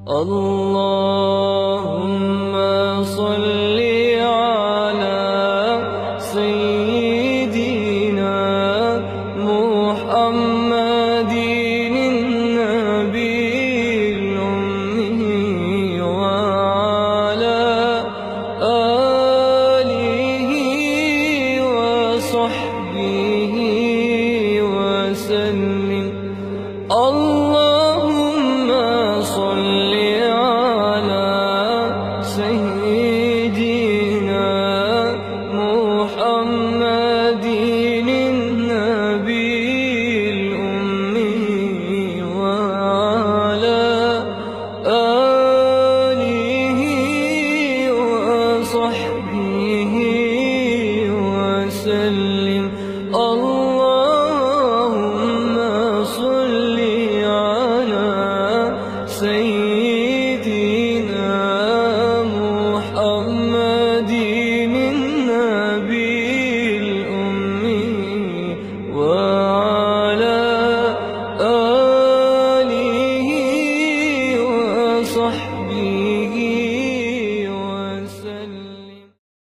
اللهم صل على سيدنا محمد النبي الأمي وعلى آله وصحبه وسلم. اللهم صل على سيدنا محمد النبي الأمي وعلى آله وصحبه وسلم. اللهم صل على سيدنا محمد